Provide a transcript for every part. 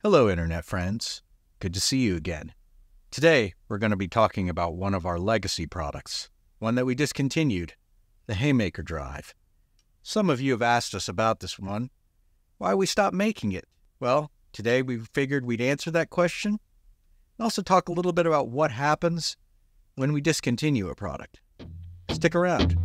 Hello, Internet friends. Good to see you again. Today, we're going to be talking about one of our legacy products, one that we discontinued, the Haymaker drive. Some of you have asked us about this one, why we stopped making it. Well, today we figured we'd answer that question and also talk a little bit about what happens when we discontinue a product. Stick around.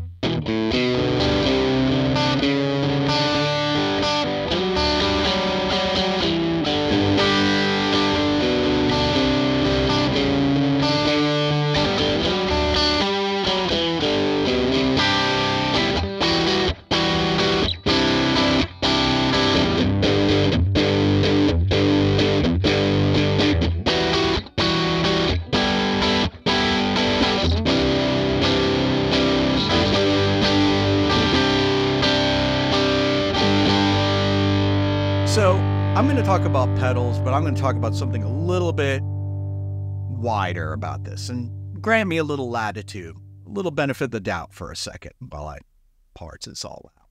So I'm going to talk about pedals, but I'm going to talk about something a little bit wider about this and grant me a little latitude, a little benefit of the doubt for a second while I parse this all out.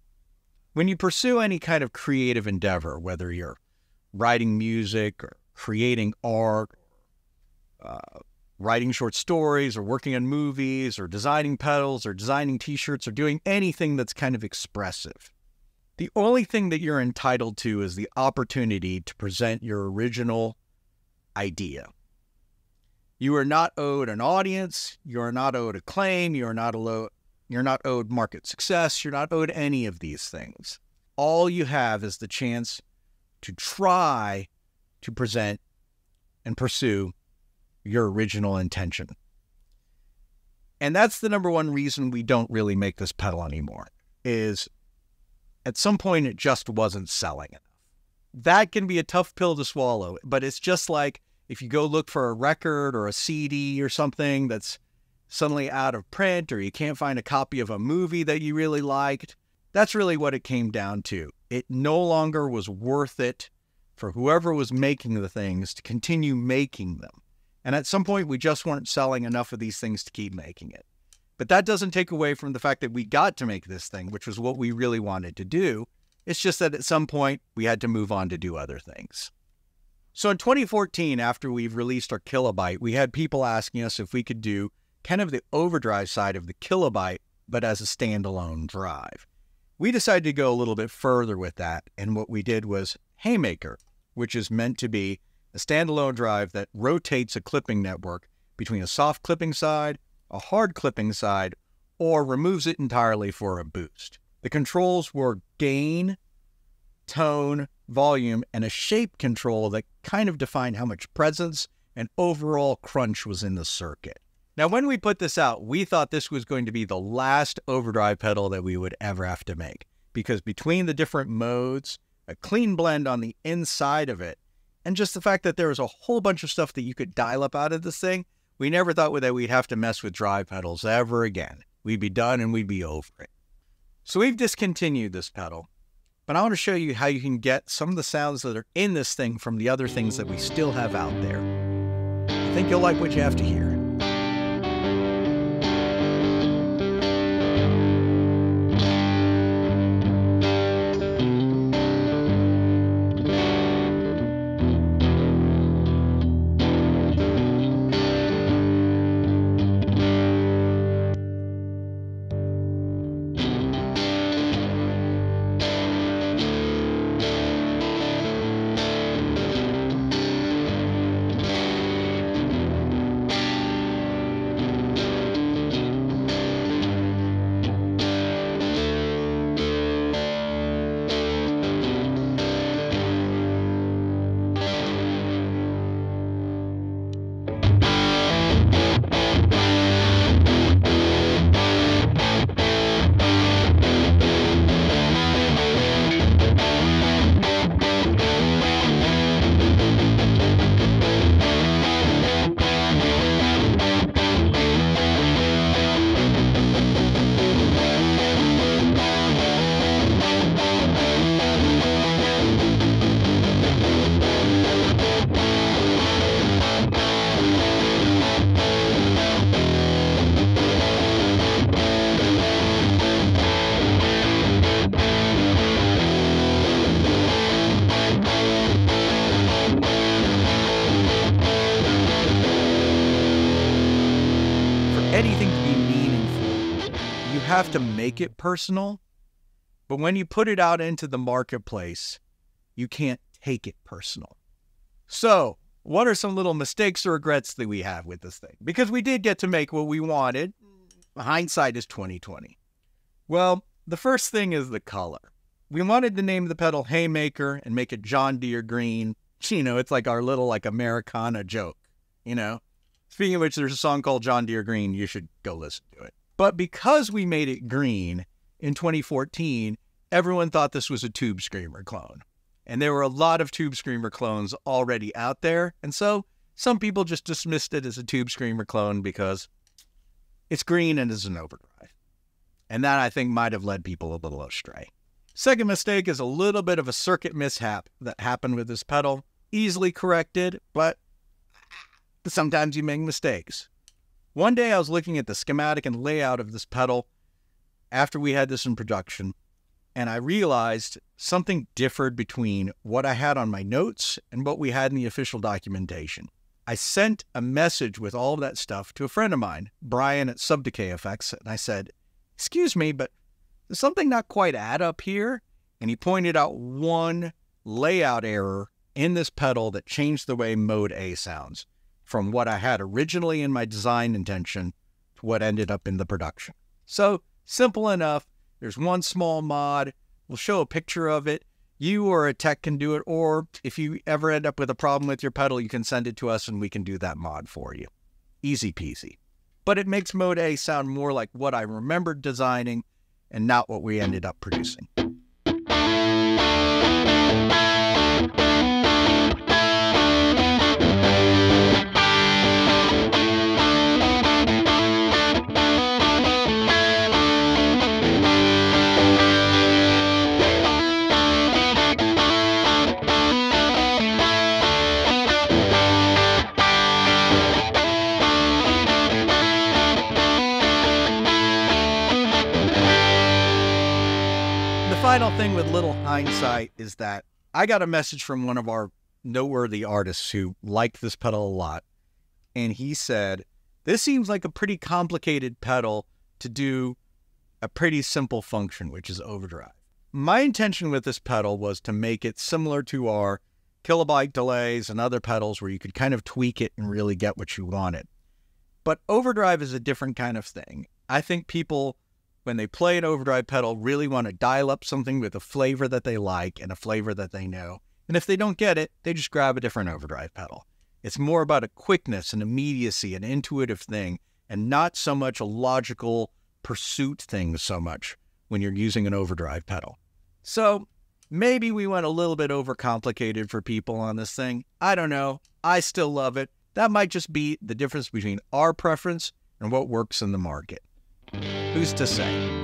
When you pursue any kind of creative endeavor, whether you're writing music or creating art, writing short stories or working on movies or designing pedals or designing t-shirts or doing anything that's kind of expressive, the only thing that you're entitled to is the opportunity to present your original idea. You are not owed an audience. You are not owed acclaim. You're not owed market success. You're not owed any of these things. All you have is the chance to try to present and pursue your original intention. And that's the number one reason we don't really make this pedal anymore, is at some point, it just wasn't selling enough. That can be a tough pill to swallow, but it's just like if you go look for a record or a CD or something that's suddenly out of print, or you can't find a copy of a movie that you really liked. That's really what it came down to. It no longer was worth it for whoever was making the things to continue making them. And at some point, we just weren't selling enough of these things to keep making it. But that doesn't take away from the fact that we got to make this thing, which was what we really wanted to do. It's just that at some point, we had to move on to do other things. So in 2014, after we've released our kilobyte, we had people asking us if we could do kind of the overdrive side of the kilobyte, but as a standalone drive. We decided to go a little bit further with that, and what we did was Haymaker, which is meant to be a standalone drive that rotates a clipping network between a soft clipping side, a hard clipping side, or removes it entirely for a boost. The controls were gain, tone, volume, and a shape control that kind of defined how much presence and overall crunch was in the circuit. Now, when we put this out, we thought this was going to be the last overdrive pedal that we would ever have to make, because between the different modes, a clean blend on the inside of it, and just the fact that there was a whole bunch of stuff that you could dial up out of this thing, we never thought that we'd have to mess with drive pedals ever again. We'd be done and we'd be over it. So we've discontinued this pedal, but I want to show you how you can get some of the sounds that are in this thing from the other things that we still have out there. I think you'll like what you have to hear. anything to be meaningful, you have to make it personal. But when you put it out into the marketplace, you can't take it personal. So, what are some little mistakes or regrets that we have with this thing? Because we did get to make what we wanted. Hindsight is 20/20. Well, the first thing is the color. We wanted to name the pedal Haymaker and make it John Deere green. You know, it's like our little like Americana joke, you know. Speaking of which, there's a song called John Deere Green. You should go listen to it. But because we made it green in 2014, everyone thought this was a Tube Screamer clone. And there were a lot of Tube Screamer clones already out there. And so some people just dismissed it as a Tube Screamer clone because it's green and is an overdrive. And that, I think, might have led people a little astray. Second mistake is a little bit of a circuit mishap that happened with this pedal. Easily corrected, but sometimes you make mistakes. One day I was looking at the schematic and layout of this pedal after we had this in production, and I realized something differed between what I had on my notes and what we had in the official documentation. I sent a message with all of that stuff to a friend of mine, Brian at Subdecay Effects, and I said, "Excuse me, but does something not quite add up here?" And he pointed out one layout error in this pedal that changed the way Mode A sounds from what I had originally in my design intention to what ended up in the production. So, simple enough. There's one small mod. We'll show a picture of it. You or a tech can do it, or if you ever end up with a problem with your pedal, you can send it to us and we can do that mod for you. Easy peasy. But it makes Mode A sound more like what I remembered designing and not what we ended up producing. Final thing with little hindsight is that I got a message from one of our noteworthy artists who liked this pedal a lot. And he said, "This seems like a pretty complicated pedal to do a pretty simple function, which is overdrive." My intention with this pedal was to make it similar to our kilobyte delays and other pedals where you could kind of tweak it and really get what you wanted. But overdrive is a different kind of thing. I think people, when they play an overdrive pedal, really want to dial up something with a flavor that they like and a flavor that they know. And if they don't get it, they just grab a different overdrive pedal. It's more about a quickness and immediacy, an intuitive thing, and not so much a logical pursuit thing so much when you're using an overdrive pedal. So maybe we went a little bit overcomplicated for people on this thing. I don't know. I still love it. That might just be the difference between our preference and what works in the market. Who's to say?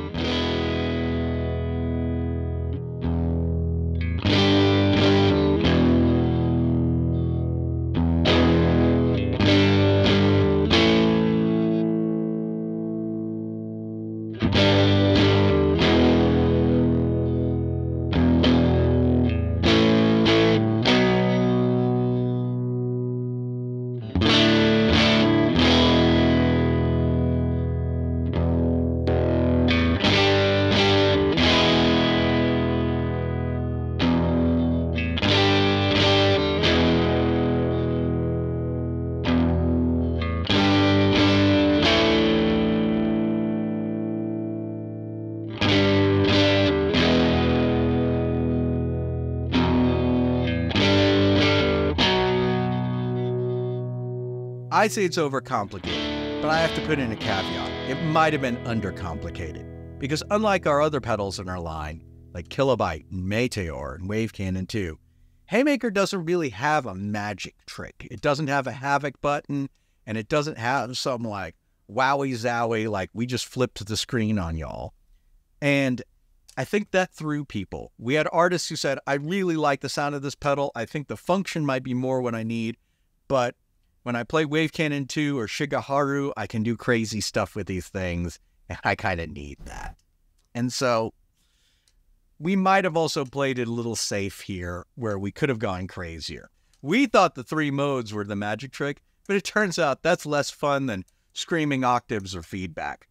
I say it's overcomplicated, but I have to put in a caveat. It might have been undercomplicated, because unlike our other pedals in our line, like Kilobyte and Meteor and Wave Cannon 2, Haymaker doesn't really have a magic trick. It doesn't have a havoc button, and it doesn't have some like wowie zowie, like we just flipped the screen on y'all. And I think that threw people. We had artists who said, "I really like the sound of this pedal. I think the function might be more what I need, but when I play Wave Cannon 2 or Shigeharu, I can do crazy stuff with these things, and I kind of need that." And so we might have also played it a little safe here, where we could have gone crazier. We thought the 3 modes were the magic trick, but it turns out that's less fun than screaming octaves of feedback.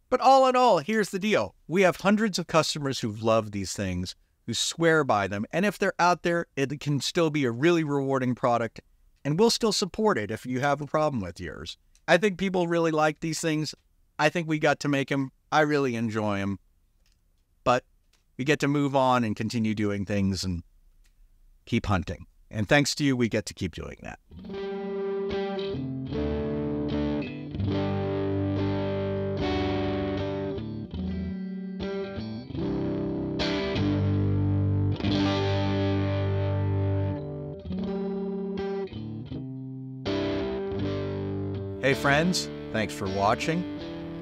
But all in all, here's the deal. We have hundreds of customers who've loved these things, who swear by them, and if they're out there, it can still be a really rewarding product, and we'll still support it if you have a problem with yours. I think people really like these things. I think we got to make them. I really enjoy them. But we get to move on and continue doing things and keep hunting. And thanks to you, we get to keep doing that. Hey friends, thanks for watching.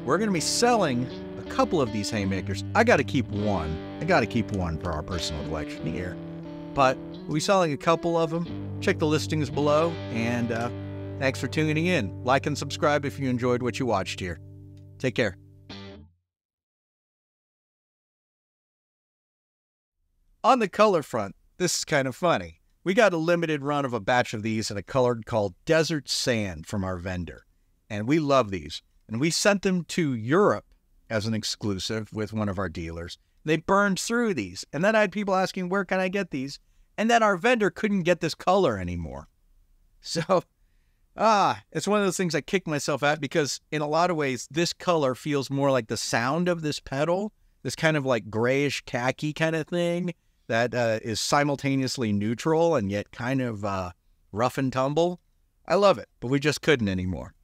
We're going to be selling a couple of these Haymakers. I got to keep one. I got to keep one for our personal collection here. But we'll be selling a couple of them. Check the listings below. And thanks for tuning in. Like and subscribe if you enjoyed what you watched here. Take care. On the color front, this is kind of funny. We got a limited run of a batch of these in a color called Desert Sand from our vendor. And we love these. And we sent them to Europe as an exclusive with one of our dealers. They burned through these. And then I had people asking, where can I get these? And then our vendor couldn't get this color anymore. So, it's one of those things I kick myself at because in a lot of ways, this color feels more like the sound of this pedal. This kind of like grayish khaki kind of thing that is simultaneously neutral and yet kind of rough and tumble. I love it, but we just couldn't anymore.